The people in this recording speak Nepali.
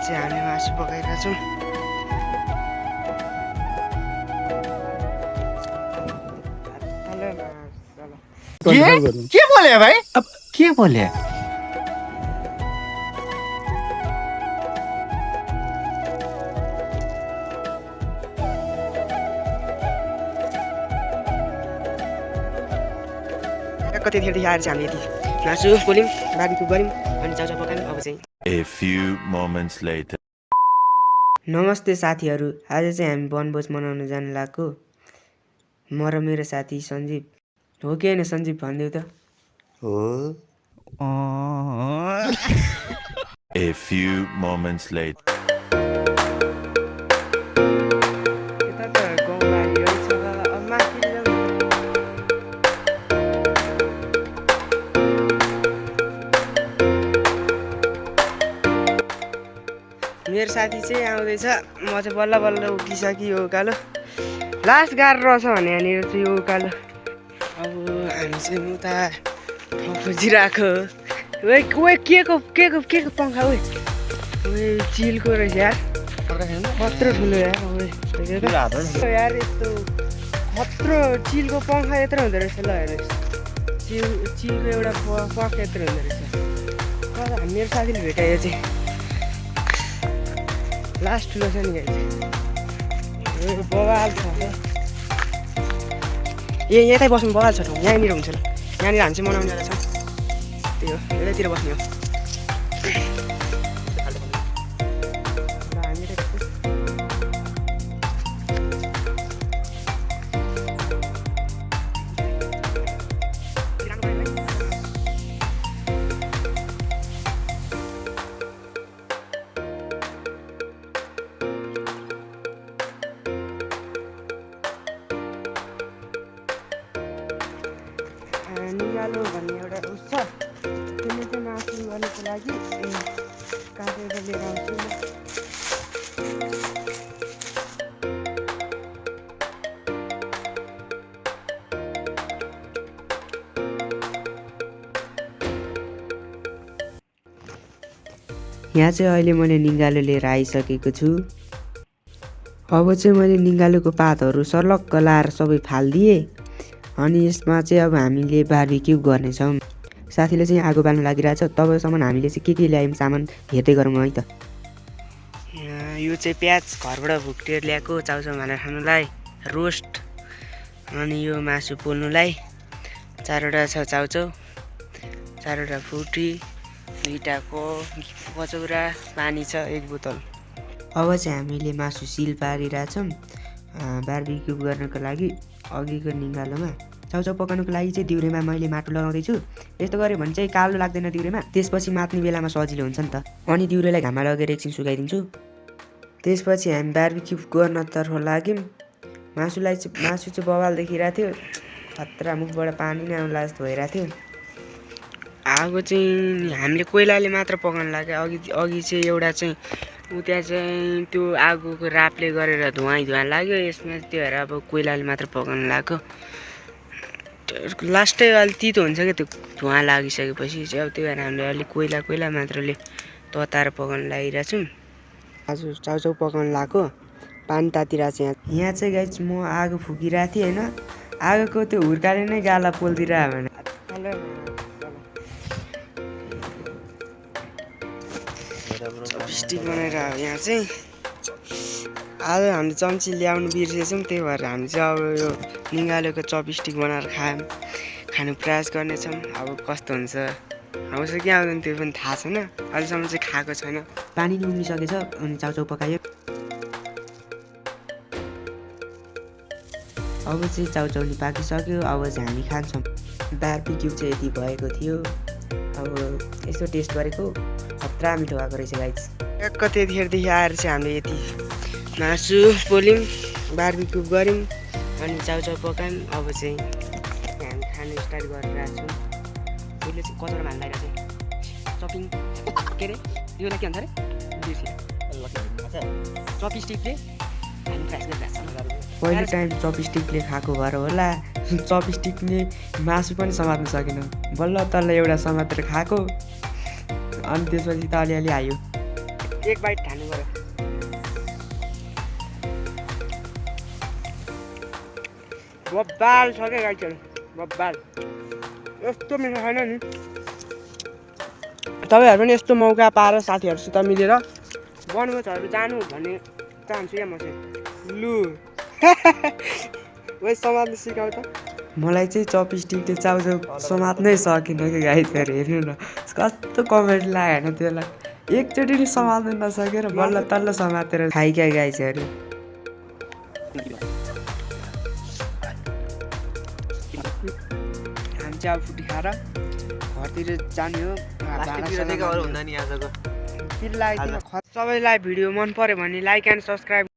चाहिँ हामी मासु पकाइरहेको छौँ। के बोले भाइ? अब के बोले? कतिखेर आएर चाहिँ हामीले यति मासु पोल्यौँ, बार्बिक्यू गऱ्यौँ अनि चाउचाउ पकायौँ। अब चाहिँ A few moments later. नमस्ते साथीहरू, आज चाहिँ हामी वनभोज मनाउन जान लागेको। म र मेरो साथी सञ्जीव। हो कि होइन सञ्जीव, भनिदेऊ त। हो। A few moments later. यता त गाउँबारी रहेछ, अब माथि जाउँ। मेरो साथी चाहिँ आउँदैछ, म चाहिँ बल्ल बल्ल उठिसक्यो उकालो। लास्ट गाह्रो रहेछ भने यहाँनिर चाहिँ यो उकालो। अब हामी चाहिँ उता खोजिरहेको। के को पङ्खा चिलको रहेछ यार, कत्रो ठुलो यार। यार यस्तो कत्रो चिलको पङ्खा यत्रो हुँदो रहेछ। ल हेर्नुहोस्, चिलको एउटा पख यत्रो हुँदो रहेछ। मेरो साथीले भेटायो चाहिँ लास्ट ठुलो छ नि गाई चाहिँ बवाल छ। यतै बस्नु बवाल छ ठाउँ, यहाँनिर हुन्छ। ल यहाँनिर हामी चाहिँ मनाउने जग्गा छ, त्यही हो, यतैतिर बस्ने हो। निगालो भन्ने एउटा उस छ, त्यसले चाहिँ मासु गर्नुको लागि काटेर लिएर आउँछु म। यहाँ चाहिँ अहिले मैले निगालो लिएर आइसकेको छु। अब चाहिँ मैले निगालोको पातहरू सर्लक्क लाएर सबै फालिदिएँ। अनि यसमा चाहिँ अब हामीले बार्बिक्यू गर्नेछौँ। साथीले चाहिँ आगो बाल्नु लागिरहेछ, तबसम्म हामीले चाहिँ के ल्यायौँ सामान हेर्दै गरौँ है त। यो चाहिँ प्याज घरबाट भुक्टेर ल्याएको चाउचाउ भनेर खानुलाई, रोस्ट। अनि यो मासु पोल्नुलाई 4वटा छ चाउचाउ, 4वटा फुटी, 2टाको कचौरा, पानी छ 1 बोतल। अब चाहिँ हामीले मासु सिल पारिरहेछौँ बार्बिक्यू गर्नको लागि। अघिको निगालोमा चाउचाउ पकाउनुको लागि चाहिँ दिउरेमा मैले माटो लगाउँदैछु। यस्तो गऱ्यो भने चाहिँ कालो लाग्दैन दिउरेमा, त्यसपछि मात्ने बेलामा सजिलो हुन्छ नि त। अनि दिउरेलाई घाममा लगेर एकछिन सुकाइदिन्छु। त्यसपछि हामी बार्बिक्यू गर्नतर्फ लाग्यौँ। मासु चाहिँ बवाल देखिरहेको थियो, खतरा, मुखबाट पानी नै आउला जस्तो भइरहेको थियो। आगो चाहिँ हामीले कोइलाले मात्र पकाउनु लाग्यो। अघि चाहिँ एउटा चाहिँ त्यहाँ चाहिँ त्यो आगोको रापले गरेर धुवाँ लाग्यो। यसमा त्यो भएर अब कोइलाले मात्र पकाउनु लाग्यो। लास्टै अलिक तितो हुन्छ क्या त्यो धुवाँ लागिसकेपछि चाहिँ। अब त्यही भएर हामीले अलिक कोइला मात्रले तताएर पकाउनु लागिरहेछौँ। आज चाउचाउ पकाउनु लाग्यो, पानी तातिरहेको छ। यहाँ चाहिँ गाइस म आगो फुकिरहेको थिएँ होइन, आगोको त्यो हुर्काले नै गाला पोल्दिरह्यो भने चपस्टिक बनाएर यहाँ चाहिँ आज हामीले चम्ची ल्याउनु बिर्सेछौँ। त्यही भएर हामी चाहिँ अब यो निगालोको चपस्टिक बनाएर खानु प्रयास गर्नेछौँ। अब कस्तो हुन्छ, आउँछ कि आउँदैन त्यो पनि थाहा छैन, अहिलेसम्म चाहिँ खाएको छैन। पानी नि उम्लिसकेछ अनि चाउचाउ पकायो। अब चाहिँ चाउचाउली पाकिसक्यो। अब चाहिँ हामी खान्छौँ। बार्बिक्यू चाहिँ यति भएको थियो। अब यसो टेस्ट गरेको, खतरा मिठो भएको रहेछ गाइस। त्यतिखेरदेखि आएर चाहिँ हामीले यति मासु पोल्यौँ, बार्बिक्यू गऱ्यौँ अनि चाउचाउ पकायौँ। अब चाहिँ हामी खानु स्टार्ट गरिरहेको छौँ। उसले चाहिँ कचौरामा हाल्नु लगाइरहेको छ चपिङ, के अरे योलाई के भन्छ अरे चपस्टिकले हामी फ्राइस गरिरहेको छ। पहिलो टाइम चपस्टिकले खाएको भएर होला, चपस्टिकले मासु पनि समात्न सकेन। बल्ल तल्ल एउटा समातेर खाएको, अनि त्यसपछि त अलिअलि आयो। एक बाइट खानु पर्यो बब्बाल छ क्या गाइसहरू बब्बाल यस्तो मिठो छैन नि तपाईँहरू पनि यस्तो मौका पाएर साथीहरूसित मिलेर वनभोजहरू जानु भन्ने चाहन्छु या म चाहिँ लु वै समात्नु सिकाउ त मलाई चाहिँ चपस्टिकले चाउचाउ समात्नै सकिनँ कि गाइसहरू हेर्नु न कस्तो कमेन्ट लाग्यो होइन त्यसलाई एकचोटि नि समात्नु नसकेर बल्ल तल्ल समातेर खाइक्या गाइसहरू हामी चाहिँ अब फुटी खाएर घरतिर जाने हो सबैलाई भिडियो मन पर्यो भने लाइक एन्ड सब्सक्राइब